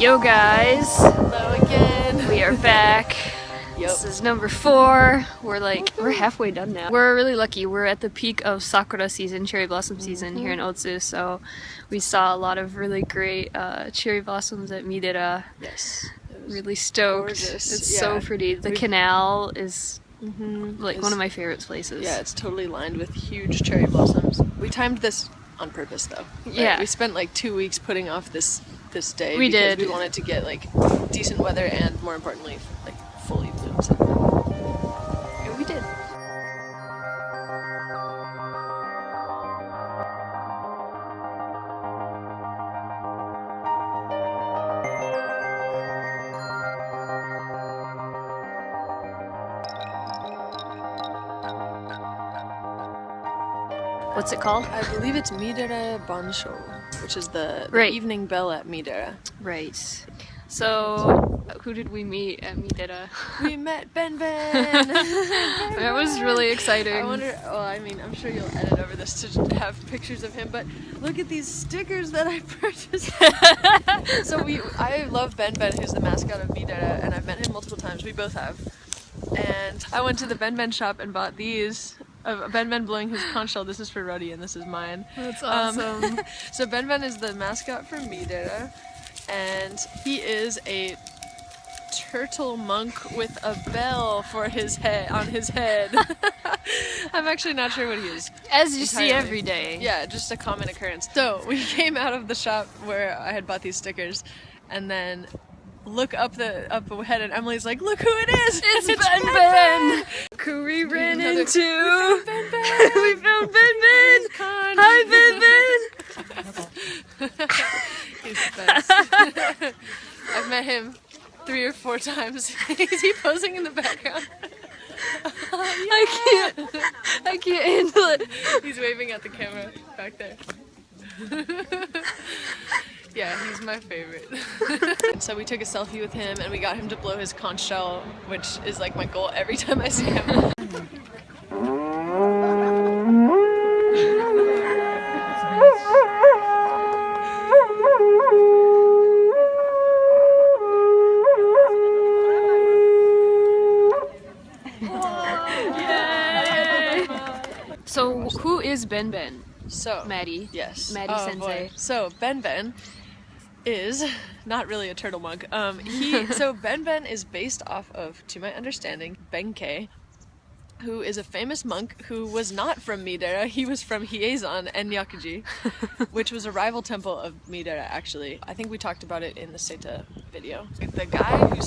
Yo guys, Hello again. we are back. Yep. This is number 4. We're halfway done now. We're really lucky. We're at the peak of sakura season, cherry blossom season here in Otsu, so we saw a lot of really great cherry blossoms at Miidera. Yes. Really stoked. Gorgeous. It's so pretty. The canal is like one of my favorite places. Yeah, it's totally lined with huge cherry blossoms. We timed this on purpose though. Right? Yeah. We spent like 2 weeks putting off this day We because did. we wanted to get like decent weather and more importantly like fully blooms. And we did. What's it called? I believe it's Miidera Bansho, which is the Right. evening bell at Miidera. Right. So, who did we meet at Miidera? We met Benben! That was really exciting. I wonder, I mean, I'm sure you'll edit over this to have pictures of him, but look at these stickers that I purchased. So I love Benben, who's the mascot of Miidera, and I've met him multiple times. We both have. And I went to the Benben shop and bought these. Of Benben blowing his conch shell. This is for Ruddy and this is mine. That's awesome. So Benben is the mascot for Miidera, and he is a turtle monk with a bell for his head on his head. I'm actually not sure what he is. As you see entirely. every day. Yeah, just a common occurrence. So we came out of the shop where I had bought these stickers, and then look up ahead, and Emily's like, "Look who it is! It's Benben! Who we ran Another- into? We found Benben! We found Benben! Hi Benben! He's the best. I've met him 3 or 4 times. Is he posing in the background? I can't handle it. He's waving at the camera back there. Yeah, he's my favorite. So we took a selfie with him and we got him to blow his conch shell, which is like my goal every time I see him. So, who is Benben? So, Maddie. yes. Maddie Oh, sensei. boy. So Benben is not really a turtle monk. So Benben is based off of, to my understanding, Benkei, who is a famous monk who was not from Miidera. He was from Hiezan and Nyakuji, which was a rival temple of Miidera, actually. I think we talked about it in the Seta video. The guy who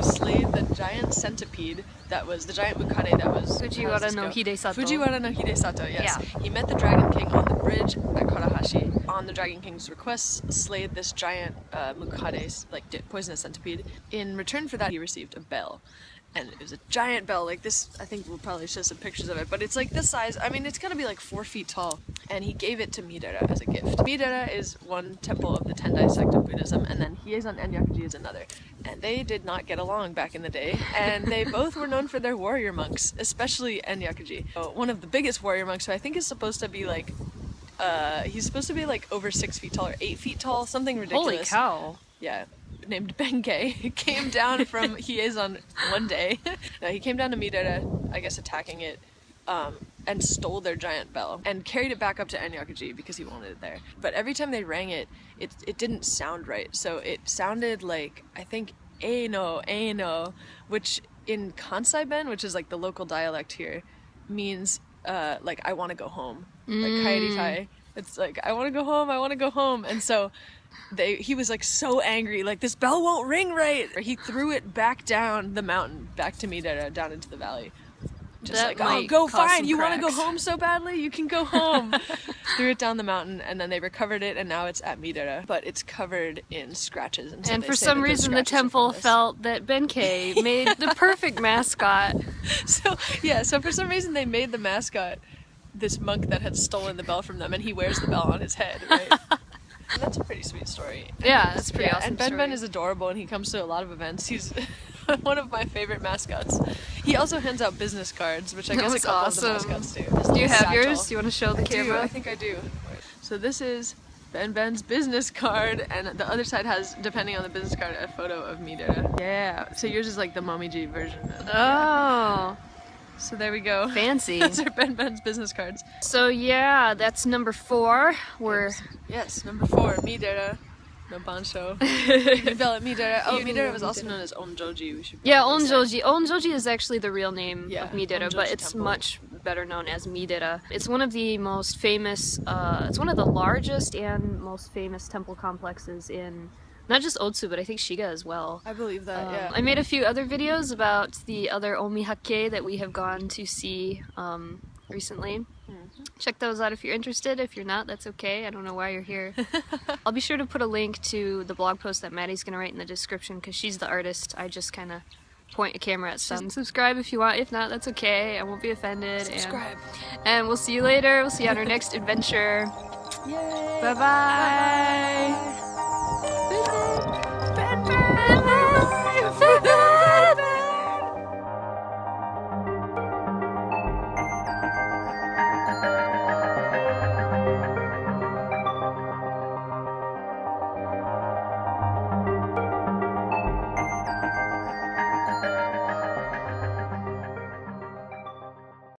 slayed the giant centipede, that was the giant mukade that was... Fujiwara no Hidesato. Fujiwara no Hidesato, yes. Yeah. He met the Dragon King on the bridge at Karahashi. On the Dragon King's request, slayed this giant mukade, like poisonous centipede. In return for that, he received a bell. And it was a giant bell, like this. I think we'll probably show some pictures of it, but it's like this size. I mean, it's gonna be like 4 feet tall. And he gave it to Miidera as a gift. Miidera is one temple of the Tendai sect of Buddhism, and then Hiezan and Nyakuji is another. And they did not get along back in the day, and they both were known for their warrior monks, especially Nyakuji. One of the biggest warrior monks, who I think is supposed to be like, he's supposed to be like over 6 feet tall or 8 feet tall, something ridiculous. Holy cow. Yeah, named Benkei, came down from Hiezan one day. No, he came down to Miidera, I guess attacking it, and stole their giant bell and carried it back up to Nyakuji because he wanted it there. But every time they rang it, it didn't sound right. So it sounded like, I think, Eino, which in Kansai Ben, which is like the local dialect here, means like I want to go home. Like kaeritai. It's like I want to go home. And so he was like so angry, like this bell won't ring right. He threw it back down the mountain, back to Miidera, down into the valley. Just That like, might oh, go cause fine, some you want to go cracks. home so badly? You can go home. Threw it down the mountain, and then they recovered it, and now it's at Miidera, but it's covered in scratches. And, so And they for say some that reason, the scratches are from temple this. felt that Benkei made the perfect mascot. So for some reason they made the mascot this monk that had stolen the bell from them, and he wears the bell on his head, right? And that's a pretty sweet story. Yeah, that's a pretty awesome And Benben story. is adorable, and he comes to a lot of events. He's one of my favorite mascots. He also hands out business cards, which I guess a That's couple awesome. of the mascots do. Do you have Satchel. yours? Do you want to show the I do, camera? I think I do. So this is Benben's business card, and the other side has, depending on the business card, a photo of Miidera. Yeah, so yours is like the Momiji version. Oh. So there we go. Fancy. Those are Benben's business cards. So yeah, that's number 4. We're Yes, number 4, Miidera. No Bansho. Miidera. Oh, Miidera was also known as Onjoji. We should Onjoji. Onjoji is actually the real name Yeah, of Miidera, but Onjoji it's Temple. much better known as Miidera. It's one of the most famous, it's one of the largest and most famous temple complexes in not just Otsu, but I think Shiga as well. I believe that, yeah. I made a few other videos about the other omihake that we have gone to see recently. Check those out if you're interested. If you're not, that's okay. I don't know why you're here. I'll be sure to put a link to the blog post that Maddie's gonna write in the description because she's the artist. I just kind of point a camera at stuff. Subscribe if you want. If not, that's okay. I won't be offended. Subscribe. And we'll see you later. We'll see you on our next adventure. Yay! Bye-bye. Bye.